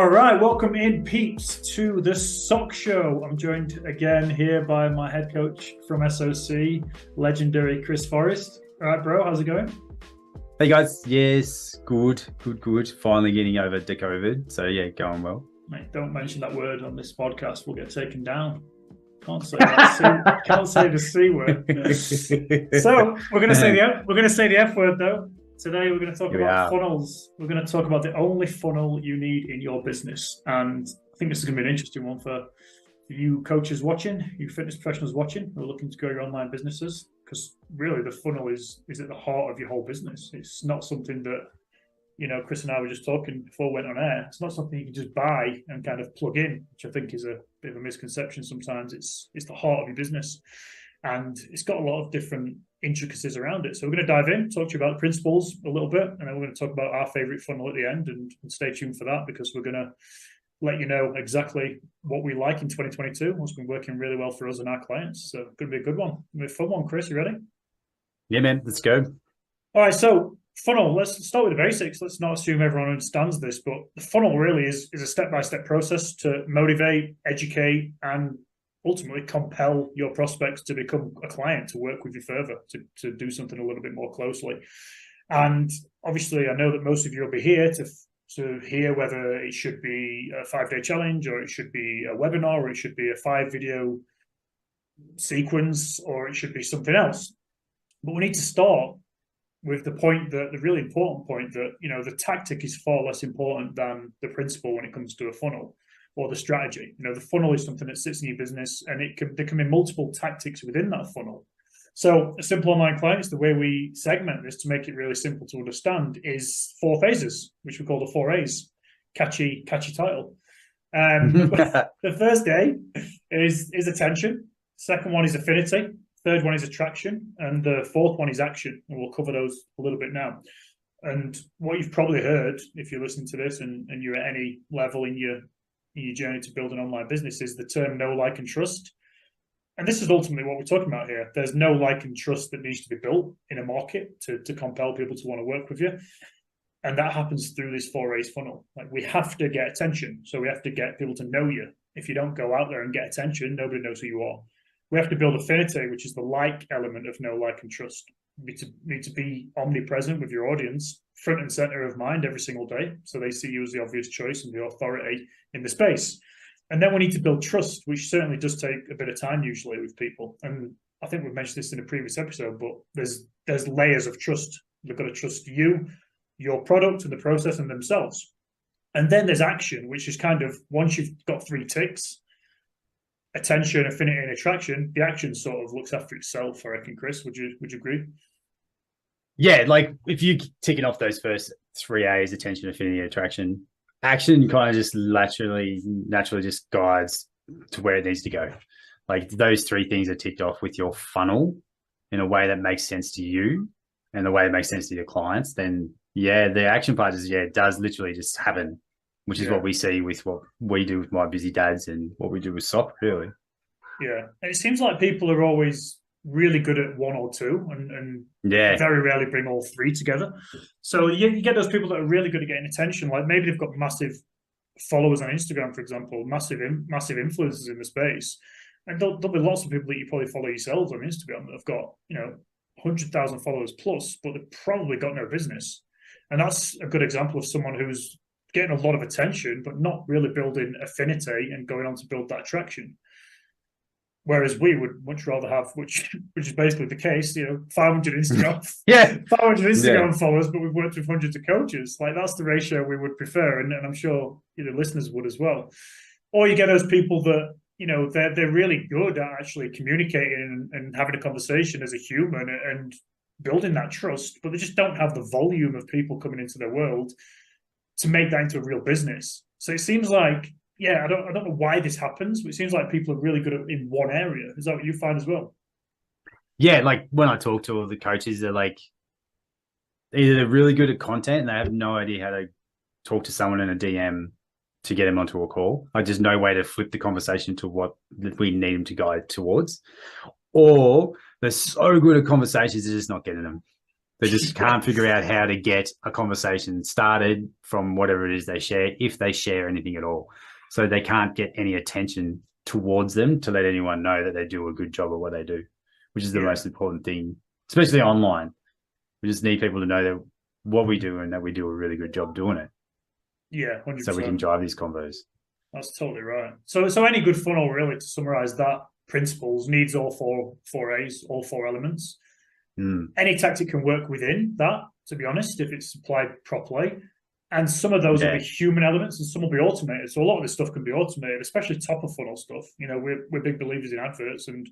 All right, welcome in, peeps, to the Sock Show. I'm joined again here by my head coach from SOC, legendary Chris Forrest. All right, bro, how's it going? Hey guys, yes, good. Finally getting over the COVID, so yeah, going well. Mate, don't mention that word on this podcast; we'll get taken down. Can't say that. Can't say the C word. So we're gonna say the F word though. Today we're going to talk about funnels. We're going to talk about the only funnel you need in your business. And I think this is going to be an interesting one for you coaches watching, you fitness professionals watching who are looking to grow your online businesses. Because really the funnel is at the heart of your whole business. It's not something that, Chris and I were just talking before we went on air. It's not something you can just buy and kind of plug in, which I think is a bit of a misconception sometimes. It's the heart of your business. And it's got a lot of different intricacies around it. So we're going to dive in, talk to you about the principles a little bit, and then we're going to talk about our favorite funnel at the end, and stay tuned for that because we're going to let you know exactly what we like in 2022, what's been working really well for us and our clients. So it's going to be a good one. It's going to be a fun one. Chris, you ready? Yeah, man, let's go. All right, so funnel, let's start with the basics. Let's not assume everyone understands this, but the funnel really is a step-by-step process to motivate, educate, and ultimately compel your prospects to become a client, to work with you further, to do something a little bit more closely. And obviously, I know that most of you will be here to hear whether it should be a 5-day challenge, or it should be a webinar, or it should be a 5-video sequence, or it should be something else. But we need to start with the point that the really important point that, the tactic is far less important than the principle when it comes to a funnel or the strategy. The funnel is something that sits in your business, and there can be multiple tactics within that funnel. So a simple online clients, the way we segment this to make it really simple to understand is 4 phases, which we call the 4 A's. Catchy title. The first A is attention. Second one is affinity. Third one is attraction. And the fourth one is action. And we'll cover those a little bit now. And what you've probably heard, if you're listening to this and you're at any level in your journey to build an online business, is the term know, like, and trust. And this is ultimately what we're talking about here. There's no like and trust that needs to be built in a market to compel people to want to work with you. And that happens through this 4 A's funnel. Like, we have to get attention. So we have to get people to know you. If you don't go out there and get attention, nobody knows who you are. We have to build affinity, which is the like element of know, like, and trust. We need to be omnipresent with your audience, front and center of mind every single day, so they see you as the obvious choice and the authority in the space. And then we need to build trust, which certainly does take a bit of time usually with people. And I think we've mentioned this in a previous episode, but there's layers of trust. They've got to trust you, your product, and the process, and themselves. And then there's action, which is kind of, once you've got 3 ticks, attention, affinity, and attraction, the action sort of looks after itself, I reckon. Chris, would you agree? Yeah, like if you ticking off those first 3 A's, attention, affinity, attraction, action kind of just naturally just guides to where it needs to go. Like those 3 things are ticked off with your funnel in a way that makes sense to you and the way it makes sense to your clients, then yeah, the action part is, it does literally just happen, which is what we see with what we do with My Busy Dads and what we do with SOC, really. Yeah. And it seems like people are always really good at 1 or 2 and very rarely bring all 3 together. So you get those people that are really good at getting attention. Like maybe they've got massive followers on Instagram, for example, massive influencers in the space. And there'll be lots of people that you probably follow yourselves on Instagram that have got, 100,000 followers plus, but they've probably got no business. And that's a good example of someone who's getting a lot of attention, but not really building affinity and going on to build that attraction. Whereas we would much rather have, which is basically the case, 500 Instagram, 500 Instagram followers, but we've worked with hundreds of coaches. Like that's the ratio we would prefer, and I'm sure listeners would as well. Or you get those people that they're really good at actually communicating and having a conversation as a human and building that trust, but they just don't have the volume of people coming into their world to make that into a real business. So it seems like, I don't know why this happens, but it seems like people are really good in one area. Is that what you find as well? Yeah, like when I talk to all the coaches, they're like, either they're really good at content and they have no idea how to talk to someone in a DM to get them onto a call. Like there's no way to flip the conversation to what we need them to guide towards. Or they're so good at conversations, they're just not getting them. They just can't figure out how to get a conversation started from whatever it is they share, if they share anything at all. So they can't get any attention towards them to let anyone know that they do a good job at what they do, which is the most important thing, especially online. We just need people to know that what we do and that we do a really good job doing it. Yeah, 100%. So we can drive these convos. That's totally right. So any good funnel, really, to summarize that principles, needs all four A's, all four elements. Any tactic can work within that, to be honest, if it's applied properly. And some of those will be human elements and some will be automated. So a lot of this stuff can be automated, especially top of funnel stuff. You know, we're big believers in adverts and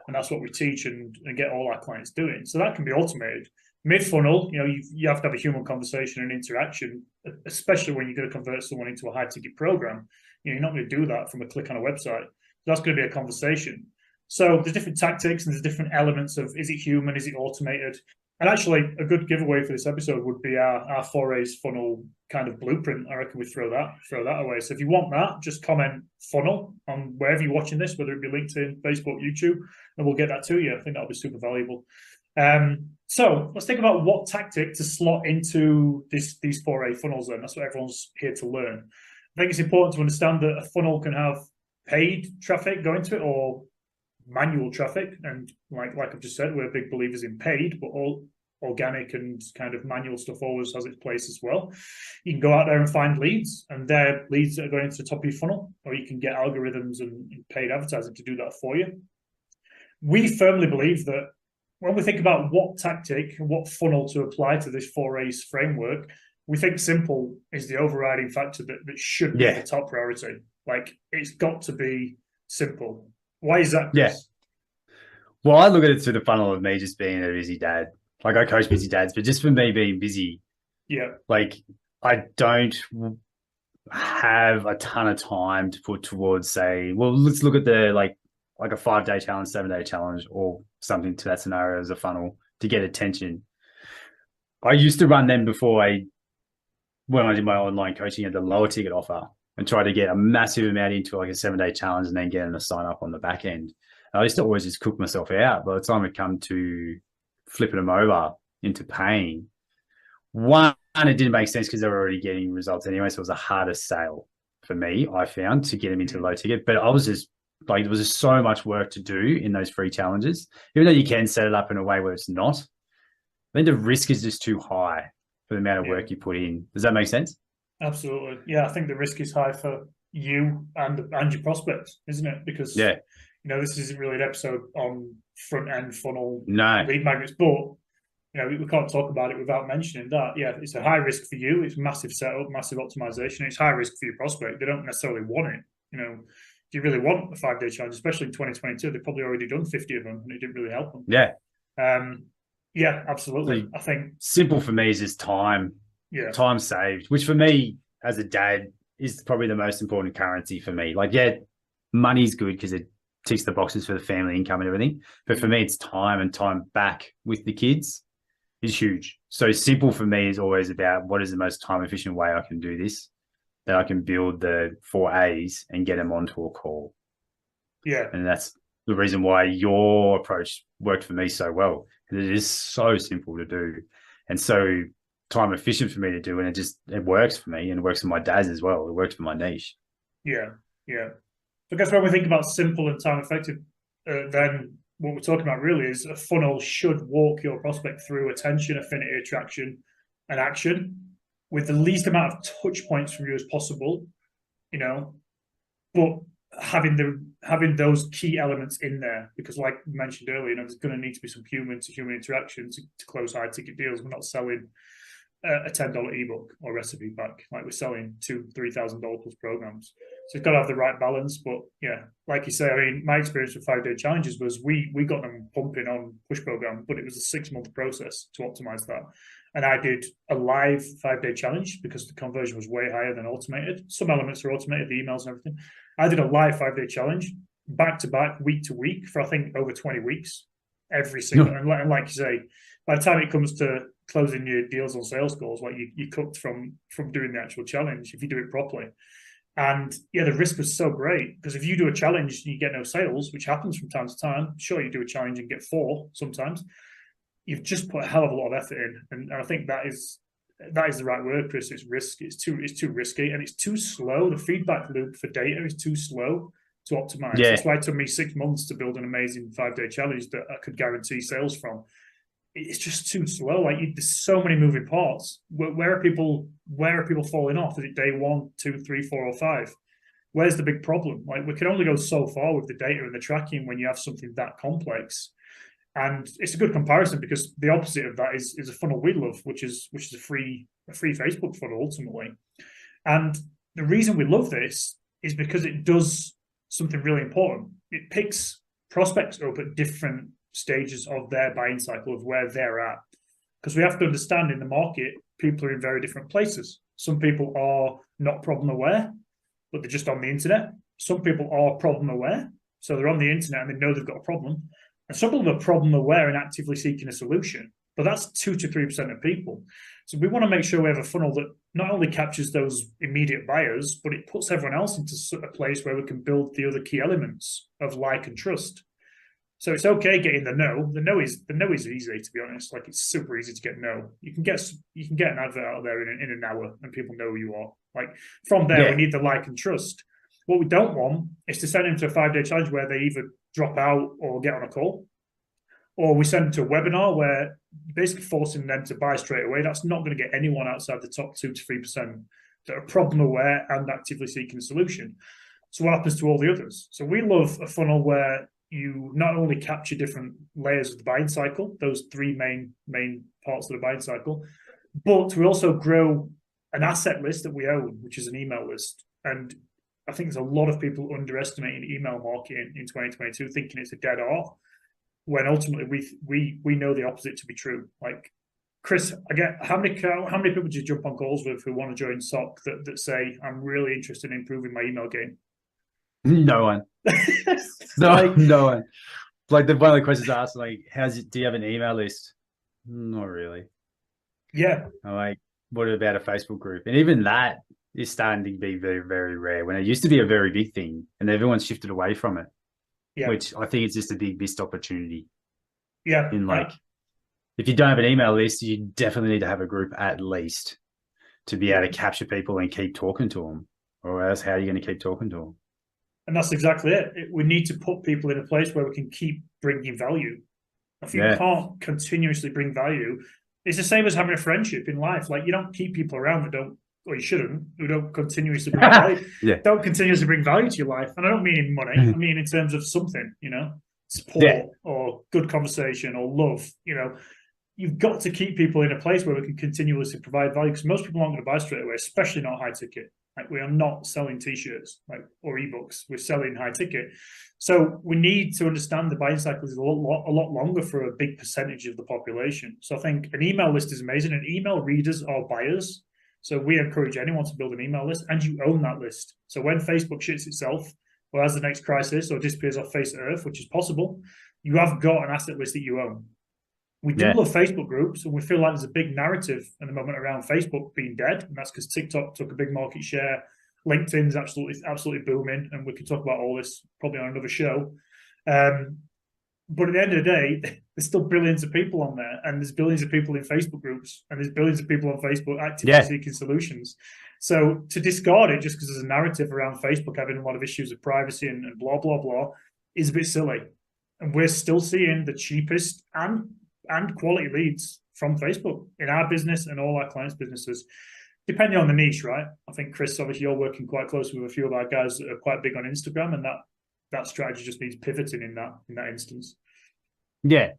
that's what we teach and get all our clients doing. So that can be automated. Mid funnel, you know, you have to have a human conversation and interaction, especially when you're going to convert someone into a high ticket program. You know, you're not going to do that from a click on a website. That's going to be a conversation. So there's different tactics and there's different elements of, is it human, is it automated? And actually, a good giveaway for this episode would be our 4A's funnel kind of blueprint. I reckon we throw that away. So if you want that, just comment funnel on wherever you're watching this, whether it be LinkedIn, Facebook, YouTube, and we'll get that to you. I think that'll be super valuable. So let's think about what tactic to slot into these 4A funnels then. That's what everyone's here to learn. I think it's important to understand that a funnel can have paid traffic going to it or manual traffic. And like I've just said, we're big believers in paid, but all organic and kind of manual stuff always has its place as well. You can go out there and find leads, and they're leads that are going into the top of your funnel, or you can get algorithms and paid advertising to do that for you. We firmly believe that when we think about what tactic and what funnel to apply to this 4A's framework, we think simple is the overriding factor that should be the top priority. Like, it's got to be simple. Why is that, Chris? Yeah. Well, I look at it through the funnel of me just being a busy dad. Like, I coach busy dads, but just for me being busy, like, I don't have a ton of time to put towards, say, well, let's look at the like a 5-day challenge, 7-day challenge, or something to that scenario as a funnel to get attention. I used to run them before when I did my online coaching at the lower ticket offer and try to get a massive amount into like a 7-day challenge and then get them to sign up on the back end. And I used to always just cook myself out. By the time it come to flipping them over into paying, one, it didn't make sense because they were already getting results anyway. So it was a harder sale for me, I found, to get them into low ticket. But I was just like, there was just so much work to do in those free challenges, even though you can set it up in a way where it's not. I think the risk is just too high for the amount of work you put in. Does that make sense? Absolutely. Yeah, I think the risk is high for you and your prospects, isn't it? Because, you know, this isn't really an episode on front-end funnel lead magnets, but, you know, we can't talk about it without mentioning that. Yeah, it's a high risk for you. It's massive setup, massive optimization. It's high risk for your prospect. They don't necessarily want it. You know, do you really want a 5-day challenge, especially in 2022? They've probably already done 50 of them and it didn't really help them. Yeah, absolutely. I think simple for me is just time. Yeah. Time saved, which for me as a dad is probably the most important currency for me. Like, money's good because it ticks the boxes for the family income and everything. But for me, it's time, and time back with the kids is huge. So simple for me is always about what is the most time efficient way I can do this, that I can build the 4 A's and get them onto a call. Yeah. And that's the reason why your approach worked for me so well. And it is so simple to do and so time efficient for me to do. And it works for me, and it works for my dads as well. It works for my niche. Yeah. Yeah. So I guess when we think about simple and time effective, then what we're talking about really is a funnel should walk your prospect through attention, affinity, attraction, and action with the least amount of touch points from you as possible, you know, but having those key elements in there, because like we mentioned earlier, you know, there's going to need to be some human to human interaction to close high ticket deals. We're not selling a $10 ebook or recipe back, like we're selling $2,000-$3,000 plus programs. So it's got to have the right balance. But yeah, like you say, I mean, my experience with 5-day challenges was we got them pumping on push program, but it was a 6-month process to optimize that. And I did a live 5-day challenge because the conversion was way higher than automated. Some elements are automated, the emails and everything. I did a live 5-day challenge back to back, week to week, for I think over 20 weeks, every single. And like you say, by the time it comes to closing your deals on sales calls, like you cooked from doing the actual challenge if you do it properly. And yeah, the risk was so great because if you do a challenge and you get no sales, which happens from time to time, sure, you do a challenge and get 4 sometimes. you've just put a hell of a lot of effort in, and I think that is the right word, Chris. It's risk. It's too risky, and it's too slow. The feedback loop for data is too slow to optimize. Yeah. That's why it took me 6 months to build an amazing 5-day challenge that I could guarantee sales from. It's just too slow. Like, there's so many moving parts. Where are people falling off? Is it day 1, 2, 3, 4, or 5? Where's the big problem? Like, we can only go so far with the data and the tracking when you have something that complex. And it's a good comparison, because the opposite of that is a funnel we love, which is a free Facebook funnel ultimately. And the reason we love this is because it does something really important. It picks prospects up at different stages of their buying cycle, of where they're at. Because we have to understand, in the market, people are in very different places. Some people are not problem aware, but they're just on the internet. Some people are problem aware, so they're on the internet and they know they've got a problem. And some people are problem aware and actively seeking a solution, but that's 2 to 3% of people. So we want to make sure we have a funnel that not only captures those immediate buyers, but it puts everyone else into a place where we can build the other key elements of like and trust. So it's okay getting the no. The no is easy, to be honest. Like, it's super easy to get no. You can get an advert out there in an hour, and people know who you are. Like, from there, we need the like and trust. What we don't want is to send them to a 5-day challenge where they either drop out or get on a call, or we send them to a webinar where you're basically forcing them to buy straight away. That's not going to get anyone outside the top 2 to 3% that are problem aware and actively seeking a solution. So what happens to all the others? So we love a funnel where you not only capture different layers of the buying cycle, those 3 main parts of the buying cycle, but we also grow an asset list that we own, which is an email list. And I think there's a lot of people underestimating email marketing in 2022, thinking it's a dead art, when ultimately we know the opposite to be true. Like, Chris, I get how many people do you jump on calls with who want to join SOC that say, I'm really interested in improving my email game? No one. No one. Like, one of the questions I asked, like, do you have an email list? Not really. Yeah. I'm like, what about a Facebook group? And even that is starting to be very, very rare, when it used to be a very big thing, and everyone's shifted away from it. Yeah. Which I think it's just a big missed opportunity. Yeah. In, like, if you don't have an email list, you definitely need to have a group at least to be able to capture people and keep talking to them, or else how are you going to keep talking to them? And that's exactly it. We need to put people in a place where we can keep bringing value. If you can't continuously bring value, it's the same as having a friendship in life. Like, you don't keep people around that don't, or you shouldn't, who don't continuously bring value. Don't continuously bring value to your life. And I don't mean in money. I mean in terms of something, support or good conversation or love. You've got to keep people in a place where we can continuously provide value, because most people aren't going to buy straight away, especially not high ticket. Like, we are not selling t-shirts or ebooks. We're selling high ticket. So we need to understand the buying cycle is a lot longer for a big percentage of the population. So I think an email list is amazing, and email readers are buyers. So we encourage anyone to build an email list, and you own that list. So when Facebook shits itself, or has the next crisis, or disappears off face of Earth, which is possible, you have got an asset list that you own. We do love Facebook groups, and we feel like there's a big narrative at the moment around Facebook being dead, and that's because TikTok took a big market share. LinkedIn's absolutely booming, and we could talk about all this probably on another show. But at the end of the day, there's still billions of people on there, and there's billions of people in Facebook groups, and there's billions of people on Facebook actively seeking solutions. So to discard it just because there's a narrative around Facebook having a lot of issues with privacy and blah, blah, blah is a bit silly. And we're still seeing the cheapest and quality leads from Facebook in our business and all our clients' businesses, depending on the niche, right? I think, Chris, obviously you're working quite closely with a few of our guys that are quite big on Instagram, and that strategy just needs pivoting in that instance. Yeah.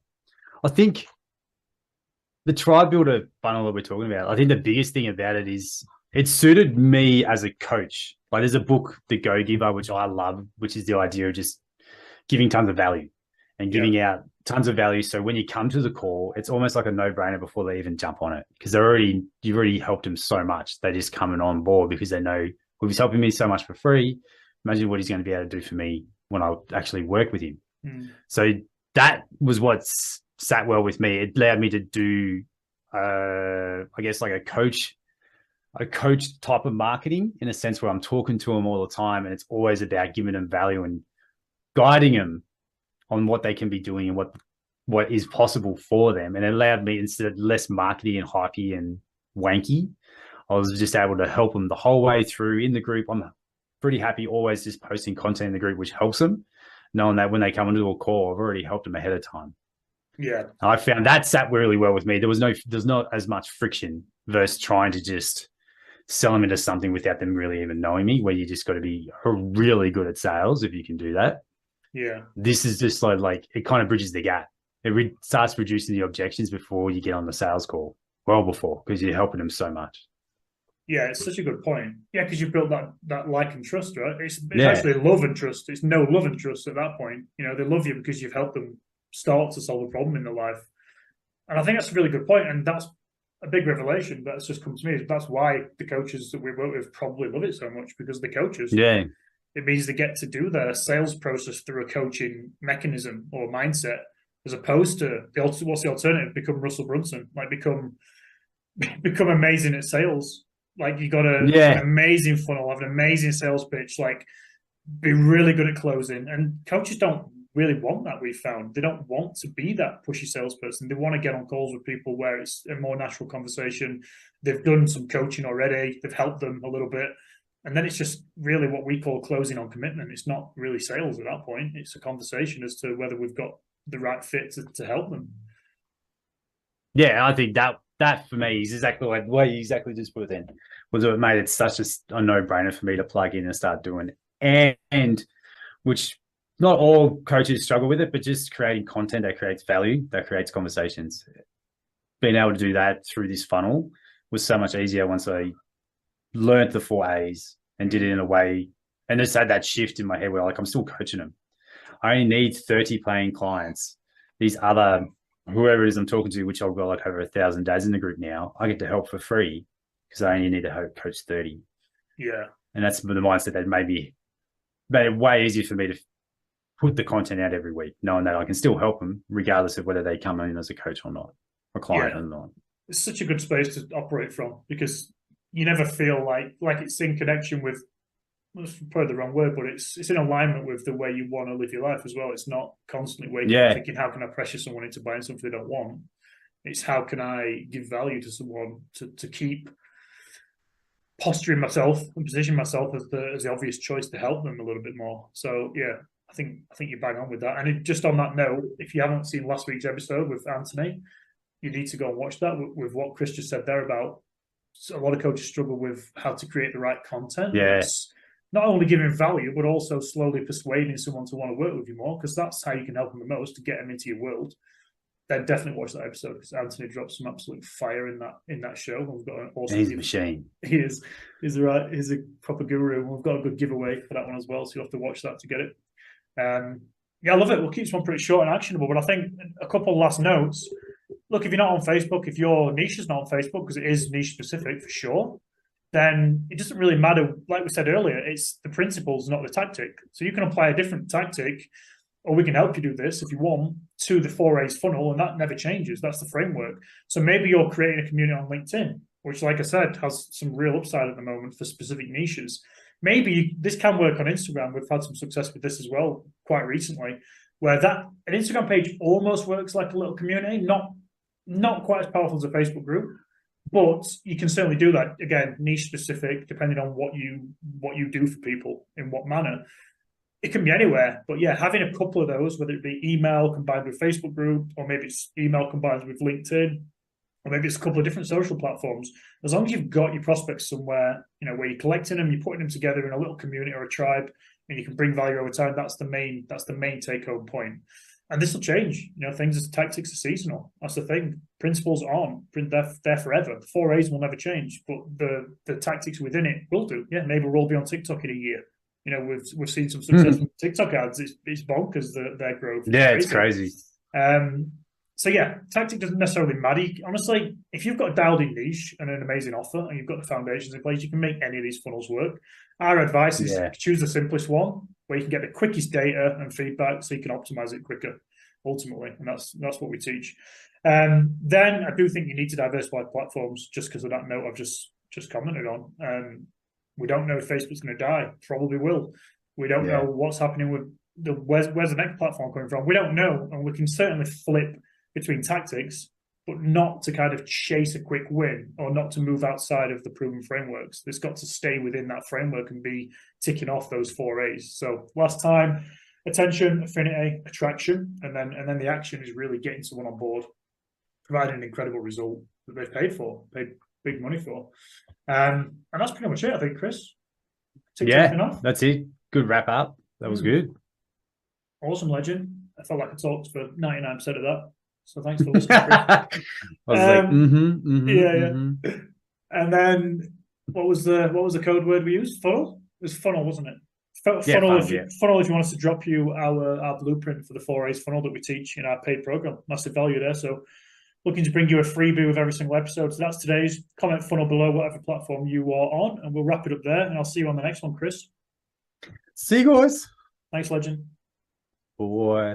I think the tribe builder funnel that we're talking about, I think the biggest thing about it is it suited me as a coach. Like, there's a book, The Go Giver, which I love, which is the idea of just giving tons of value and giving out tons of value. So when you come to the call, it's almost like a no-brainer before they even jump on it, because you've already helped them so much. They just coming on board because they know, well, he's helping me so much for free. Imagine what he's going to be able to do for me when I actually work with him. So that was what sat well with me. It allowed me to do, I guess, like a coach type of marketing, in a sense where I'm talking to them all the time, and it's always about giving them value and guiding them on what they can be doing and what what is possible for them. And it allowed me, instead of less marketing and hypey and wanky, I was just able to help them the whole way through in the group. I'm pretty happy always just posting content in the group, which helps them, knowing that when they come into a call, I've already helped them ahead of time. Yeah. I found that sat really well with me. There's not as much friction versus trying to just sell them into something without them really even knowing me, where you just got to be really good at sales if you can do that. Yeah. This is just like it kind of bridges the gap. It starts reducing the objections before you get on the sales call, well before, because you're helping them so much. Yeah, it's such a good point. Yeah, because you've built that like and trust, right? It's actually love and trust. It's no love and trust at that point. You know, they love you because you've helped them start to solve a problem in their life. And I think that's a really good point. And that's a big revelation that's just come to me. That's why the coaches that we work with probably love it so much, because the coaches. Yeah. It means they get to do their sales process through a coaching mechanism or mindset, as opposed to what's the alternative? Become Russell Brunson, like become amazing at sales. Like you got an amazing funnel, have an amazing sales pitch, like be really good at closing. And coaches don't really want that. We've found they don't want to be that pushy salesperson. They want to get on calls with people where it's a more natural conversation. They've done some coaching already. They've helped them a little bit. And then it's just really what we call closing on commitment. It's not really sales at that point. It's a conversation as to whether we've got the right fit to help them. Yeah, I think that for me is exactly like the way you exactly just put it in. Was what made it such a no-brainer for me to plug in and start doing. And which not all coaches struggle with it, but just creating content that creates value, that creates conversations. Being able to do that through this funnel was so much easier once I learned the 4 A's and did it in a way, and just had that shift in my head where like I'm still coaching them. I only need 30 paying clients. These other, whoever it is I'm talking to, which I've got like over 1,000 days in the group now, I get to help for free because I only need to coach 30. Yeah. And that's the mindset that made it way easier for me to put the content out every week, knowing that I can still help them regardless of whether they come in as a coach or not, or client or not. It's such a good space to operate from, because you never feel like it's in connection with, that's probably the wrong word, but it's in alignment with the way you want to live your life as well. It's not constantly waking up thinking, how can I pressure someone into buying something they don't want? It's how can I give value to someone to keep posturing myself and position myself as the obvious choice to help them a little bit more. So yeah, I think you bang on with that. And just on that note, if you haven't seen last week's episode with Anthony, you need to go and watch that with what Chris just said there about a lot of coaches struggle with how to create the right content. Yes. Not only giving value, but also slowly persuading someone to want to work with you more, because that's how you can help them the most, to get them into your world. Then definitely watch that episode, because Anthony drops some absolute fire in that show. We've got an awesome. He's a machine. He is. He's a proper guru. We've got a good giveaway for that one as well, so you'll have to watch that to get it. Yeah, I love it. We'll keep this one pretty short and actionable, but I think a couple last notes. Look, if you're not on Facebook, if your niche is not on Facebook, because it is niche specific for sure, then it doesn't really matter. Like we said earlier, it's the principles, not the tactic. So you can apply a different tactic, or we can help you do this if you want, to the 4 A's funnel, and that never changes. That's the framework. So maybe you're creating a community on LinkedIn, which, like I said, has some real upside at the moment for specific niches. Maybe this can work on Instagram. We've had some success with this as well quite recently, where an Instagram page almost works like a little community, not quite as powerful as a Facebook group, but you can certainly do that. Again, niche specific, depending on what you do for people in what manner. It can be anywhere, but yeah, having a couple of those, whether it be email combined with Facebook group, or maybe it's email combined with LinkedIn, or maybe it's a couple of different social platforms. As long as you've got your prospects somewhere, where you're collecting them, you're putting them together in a little community or a tribe, and you can bring value over time. That's the main take-home point. And this will change. Tactics are seasonal. That's the thing. Principles aren't. They're forever. The 4 A's will never change, but the tactics within it will do. Yeah, maybe we'll all be on TikTok in a year. We've seen some success with TikTok ads. It's bonkers their growth. Yeah, it's crazy. So yeah, tactic doesn't necessarily matter. Honestly, if you've got a dialed-in niche and an amazing offer, and you've got the foundations in place, you can make any of these funnels work. Our advice is choose the simplest one, where you can get the quickest data and feedback, so you can optimize it quicker, ultimately. And that's what we teach. Then I do think you need to diversify platforms, just because of that note I've just commented on. We don't know if Facebook's going to die. Probably will. We don't know what's happening with where's the next platform coming from? We don't know, and we can certainly flip between tactics, but not to kind of chase a quick win or not to move outside of the proven frameworks. It's got to stay within that framework and be ticking off those 4 A's. So last time, attention, affinity, attraction, and then the action is really getting someone on board, providing an incredible result that they've paid big money for. And that's pretty much it, I think, Chris. Yeah, that's it. Good wrap up. That was good. Awesome, legend. I felt like I talked for 99% of that. So thanks for listening, Chris. I was yeah. And then what was the code word we used? Funnel? It was funnel, wasn't it? Funnel, if you want us to drop you our blueprint for the 4 A's funnel that we teach in our paid program. Massive value there. So looking to bring you a freebie with every single episode. So that's today's. Comment funnel below whatever platform you are on, and we'll wrap it up there. And I'll see you on the next one, Chris. See you guys. Thanks, legend. Boy.